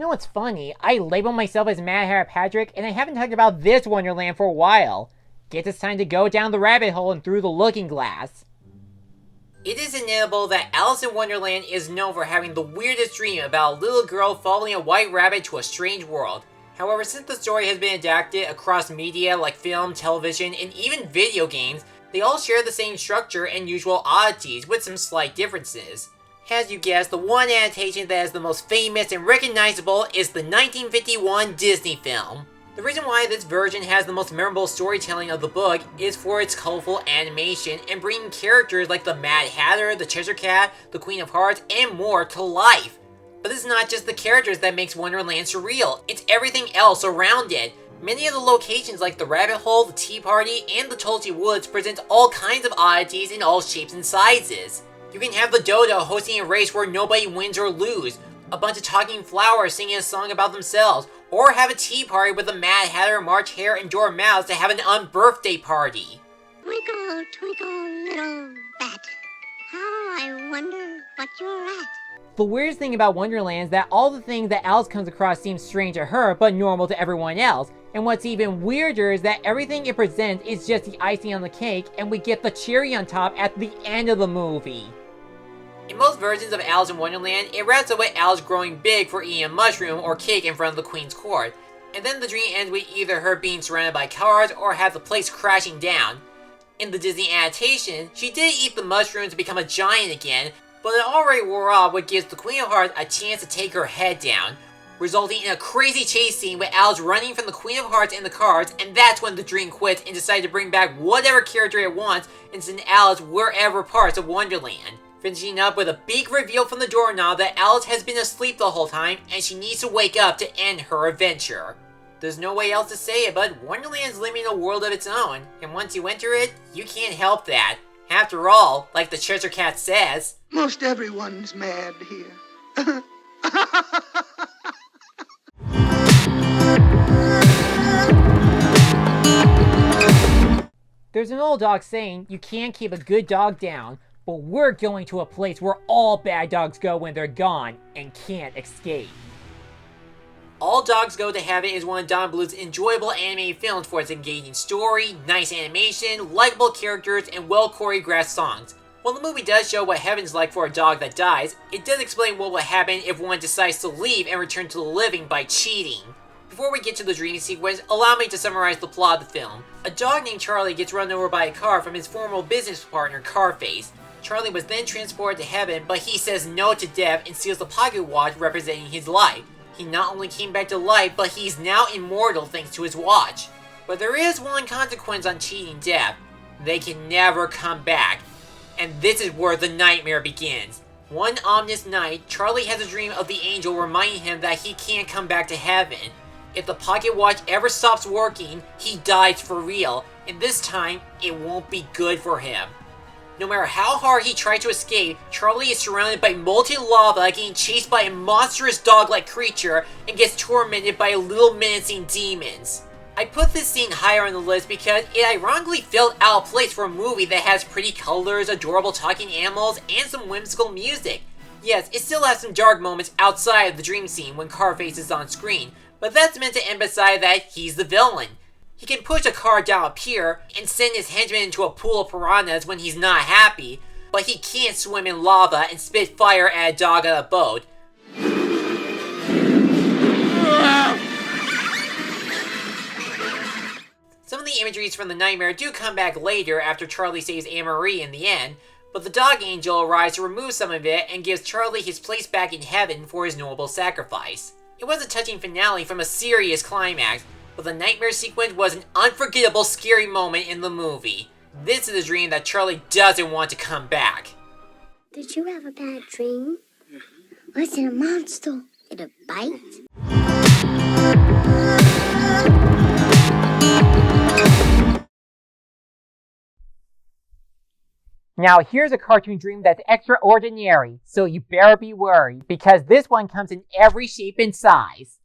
know what's funny? I label myself as Mad Hatter Patrick, and I haven't talked about this Wonderland for a while. Guess it's time to go down the rabbit hole and through the looking glass. It is inevitable that Alice in Wonderland is known for having the weirdest dream about a little girl following a white rabbit to a strange world. However, since the story has been adapted across media like film, television, and even video games, they all share the same structure and usual oddities with some slight differences. As you guessed, the one adaptation that is the most famous and recognizable is the 1951 Disney film. The reason why this version has the most memorable storytelling of the book is for its colorful animation and bringing characters like the Mad Hatter, the Cheshire Cat, the Queen of Hearts, and more to life. But it's not just the characters that makes Wonderland surreal, it's everything else around it. Many of the locations like the Rabbit Hole, the Tea Party, and the Tulsi Woods present all kinds of oddities in all shapes and sizes. You can have the Dodo hosting a race where nobody wins or loses, a bunch of talking flowers singing a song about themselves, or have a tea party with the Mad Hatter, March Hare, and Dora Mouse to have an unbirthday party. Twinkle, twinkle, little bat, how I wonder what you're at. The weirdest thing about Wonderland is that all the things that Alice comes across seem strange to her, but normal to everyone else. And what's even weirder is that everything it presents is just the icing on the cake, and we get the cherry on top at the end of the movie. In most versions of Alice in Wonderland, it wraps up with Alice growing big for eating a mushroom or cake in front of the Queen's court, and then the dream ends with either her being surrounded by cars or have the place crashing down. In the Disney adaptation, she did eat the mushroom to become a giant again, but it already wore off, what gives the Queen of Hearts a chance to take her head down, resulting in a crazy chase scene with Alice running from the Queen of Hearts in the cars, and that's when the dream quits and decides to bring back whatever character it wants and send Alice wherever parts of Wonderland. Finishing up with a big reveal from the doorknob that Alice has been asleep the whole time and she needs to wake up to end her adventure. There's no way else to say it, but Wonderland's living in a world of its own, and once you enter it, you can't help that. After all, like the Cheshire Cat says, most everyone's mad here. There's an old dog saying, you can't keep a good dog down, but we're going to a place where all bad dogs go when they're gone and can't escape. All Dogs Go to Heaven is one of Don Bluth's enjoyable animated films for its engaging story, nice animation, likable characters, and well-choreographed songs. While the movie does show what heaven's like for a dog that dies, it does explain what will happen if one decides to leave and return to the living by cheating. Before we get to the dream sequence, allow me to summarize the plot of the film. A dog named Charlie gets run over by a car from his former business partner, Carface. Charlie was then transported to heaven, but he says no to death and steals the pocket watch representing his life. He not only came back to life, but he's now immortal thanks to his watch. But there is one consequence on cheating death. They can never come back. And this is where the nightmare begins. One ominous night, Charlie has a dream of the angel reminding him that he can't come back to heaven. If the pocket watch ever stops working, he dies for real, and this time, it won't be good for him. No matter how hard he tries to escape, Charlie is surrounded by molten lava, getting chased by a monstrous dog-like creature, and gets tormented by little menacing demons. I put this scene higher on the list because it ironically felt out of place for a movie that has pretty colors, adorable talking animals, and some whimsical music. Yes, it still has some dark moments outside of the dream scene when Carface is on screen, but that's meant to emphasize that he's the villain. He can push a car down a pier and send his henchmen into a pool of piranhas when he's not happy, but he can't swim in lava and spit fire at a dog on a boat. Some of the imageries from the nightmare do come back later after Charlie saves Anne-Marie in the end, but the dog angel arrives to remove some of it and gives Charlie his place back in heaven for his noble sacrifice. It was a touching finale from a serious climax, but the nightmare sequence was an unforgettable, scary moment in the movie. This is a dream that Charlie doesn't want to come back. Did you have a bad dream? Was it a monster? Did it bite? Now here's a cartoon dream that's extraordinary, so you better be worried, because this one comes in every shape and size.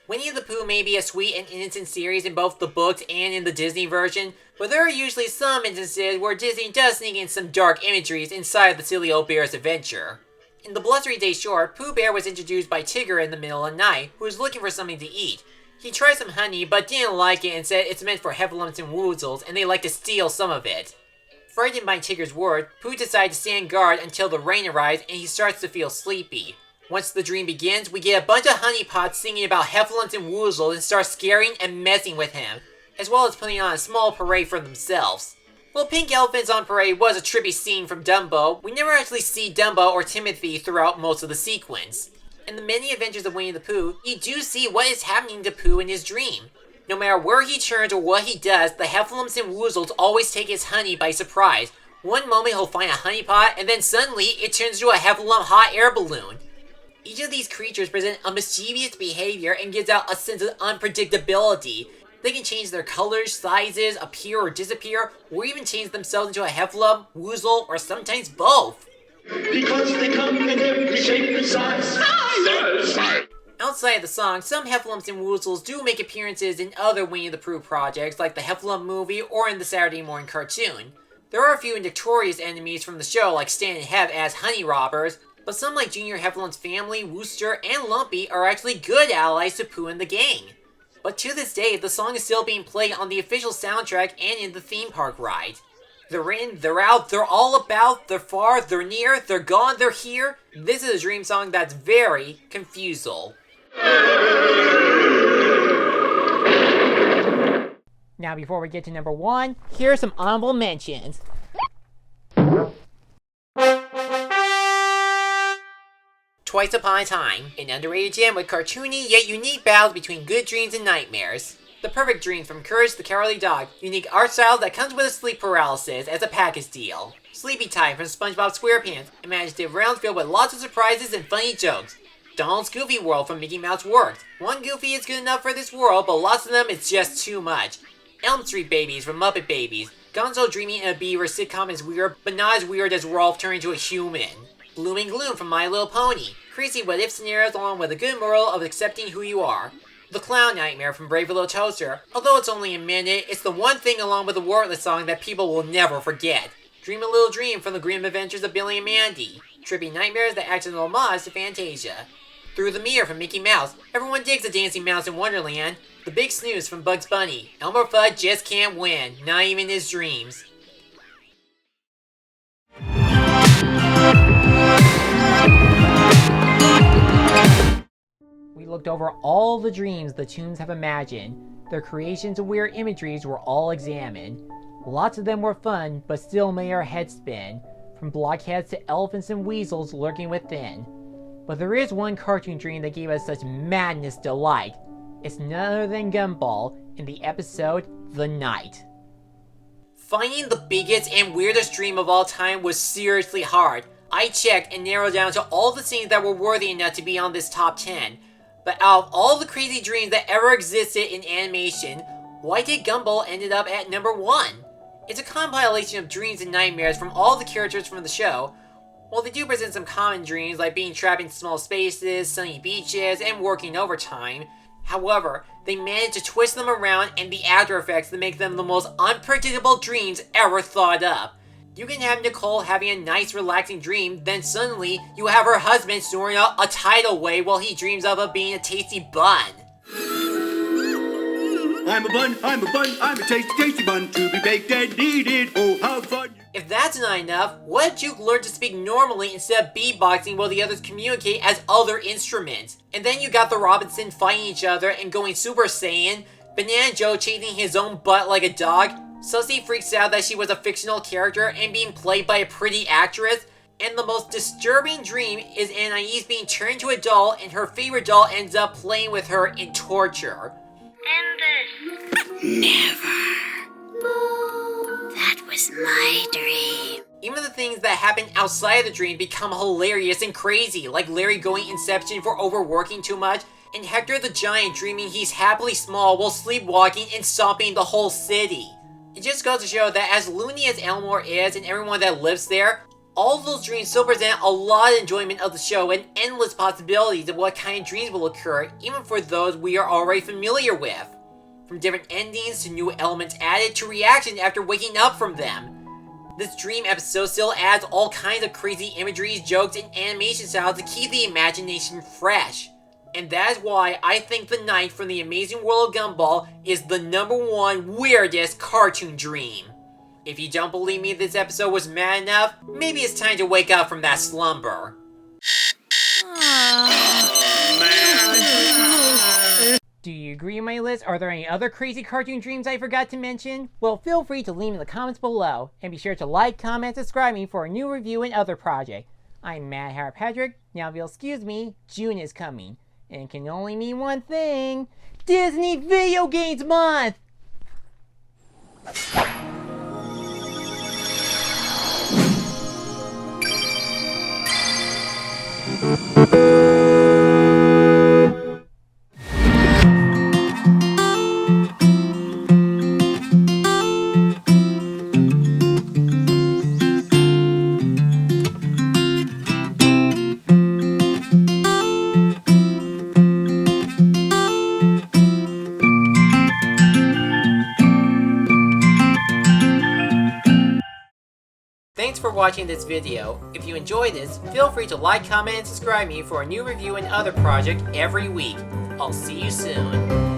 Winnie the Pooh may be a sweet and innocent series in both the books and in the Disney version, but there are usually some instances where Disney does sneak in some dark imageries inside the silly old bear's adventure. In The Blustery Day short, Pooh Bear was introduced by Tigger in the middle of the night, who was looking for something to eat. He tried some honey, but didn't like it and said it's meant for heffalumps and woozles, and they like to steal some of it. Frightened by Tigger's word, Pooh decides to stand guard until the rain arrives and he starts to feel sleepy. Once the dream begins, we get a bunch of honeypots singing about heffalumps and woozles and start scaring and messing with him, as well as putting on a small parade for themselves. While Pink Elephants on Parade was a trippy scene from Dumbo, we never actually see Dumbo or Timothy throughout most of the sequence. In the many adventures of Winnie the Pooh, you do see what is happening to Pooh in his dream. No matter where he turns or what he does, the heffalumps and woozles always take his honey by surprise. One moment he'll find a honeypot, and then suddenly it turns into a heffalump hot air balloon. Each of these creatures present a mischievous behavior and gives out a sense of unpredictability. They can change their colors, sizes, appear or disappear, or even change themselves into a heffalump, woozle, or sometimes both. Because they come in every shape and size. Outside of the song, some heffalumps and woozles do make appearances in other Winnie the Pooh projects like the Heffalump movie or in the Saturday morning cartoon. There are a few notorious enemies from the show like Stan and Hev as honey robbers, but some like Junior Heffalump's family, Wooster, and Lumpy are actually good allies to Pooh and the gang. But to this day, the song is still being played on the official soundtrack and in the theme park ride. They're in, they're out, they're all about, they're far, they're near, they're gone, they're here. This is a dream song that's very confusal. Now before we get to number 1, here are some honorable mentions. Twice Upon a Time, an underrated gem with cartoony yet unique battles between good dreams and nightmares. The Perfect Dream from Courage the Cowardly Dog, unique art style that comes with a sleep paralysis as a package deal. Sleepy Time from SpongeBob SquarePants, imaginative realms filled with lots of surprises and funny jokes. Donald's Goofy World from Mickey Mouse Works. One Goofy is good enough for this world, but lots of them it's just too much. Elm Street Babies from Muppet Babies. Gonzo dreaming in a beaver sitcom is weird, but not as weird as Rolf turning into a human. Gloom and Gloom from My Little Pony. Crazy what-if scenarios along with a good moral of accepting who you are. The Clown Nightmare from Brave Little Toaster. Although it's only a minute, it's the one thing along with the wordless song that people will never forget. Dream a Little Dream from The Grim Adventures of Billy and Mandy. Trippy Nightmares that acts as an homage to Fantasia. Through the Mirror from Mickey Mouse. Everyone digs a dancing mouse in Wonderland. The Big Snooze from Bugs Bunny. Elmer Fudd just can't win, not even his dreams. We looked over all the dreams the Toons have imagined. Their creations and weird imageries were all examined. Lots of them were fun, but still made our heads spin, from blockheads to elephants and weasels lurking within. But there is one cartoon dream that gave us such madness delight. It's none other than Gumball in the episode The Night. Finding the biggest and weirdest dream of all time was seriously hard. I checked and narrowed down to all the scenes that were worthy enough to be on this top 10. But out of all the crazy dreams that ever existed in animation, why did Gumball ended up at number 1? It's a compilation of dreams and nightmares from all the characters from the show. While they do present some common dreams like being trapped in small spaces, sunny beaches, and working overtime, however, they managed to twist them around and the after effects that make them the most unpredictable dreams ever thought up. You can have Nicole having a nice relaxing dream, then suddenly you have her husband snoring out a tidal wave while he dreams of being a tasty bun. I'm a bun, I'm a tasty, tasty bun to be baked and eaten. Oh, how fun! If that's not enough, what if Duke learned to speak normally instead of beatboxing while the others communicate as other instruments? And then you got the Robinson fighting each other and going Super Saiyan, Banana Joe chasing his own butt like a dog, Susie freaks out that she was a fictional character and being played by a pretty actress, and the most disturbing dream is Anais being turned into a doll and her favorite doll ends up playing with her in torture. Never. That was my dream. Even the things that happen outside of the dream become hilarious and crazy, like Larry going Inception for overworking too much, and Hector the Giant dreaming he's happily small while sleepwalking and stomping the whole city. It just goes to show that as loony as Elmore is and everyone that lives there, all of those dreams still present a lot of enjoyment of the show and endless possibilities of what kind of dreams will occur, even for those we are already familiar with. From different endings to new elements added to reactions after waking up from them. This dream episode still adds all kinds of crazy imageries, jokes, and animation styles to keep the imagination fresh. And that is why I think The Knight from the Amazing World of Gumball is the #1 weirdest cartoon dream. If you don't believe me this episode was mad enough, maybe it's time to wake up from that slumber. Do you agree with my list? Are there any other crazy cartoon dreams I forgot to mention? Well, feel free to leave in the comments below, and be sure to like, comment, subscribe me for a new review and other project. I'm Mad Hatter Patrick. Now if you'll excuse me, June is coming, and it can only mean one thing: Disney Video Games Month! Thanks for watching this video. If you enjoyed this, feel free to like, comment, and subscribe me for a new review and other project every week. I'll see you soon.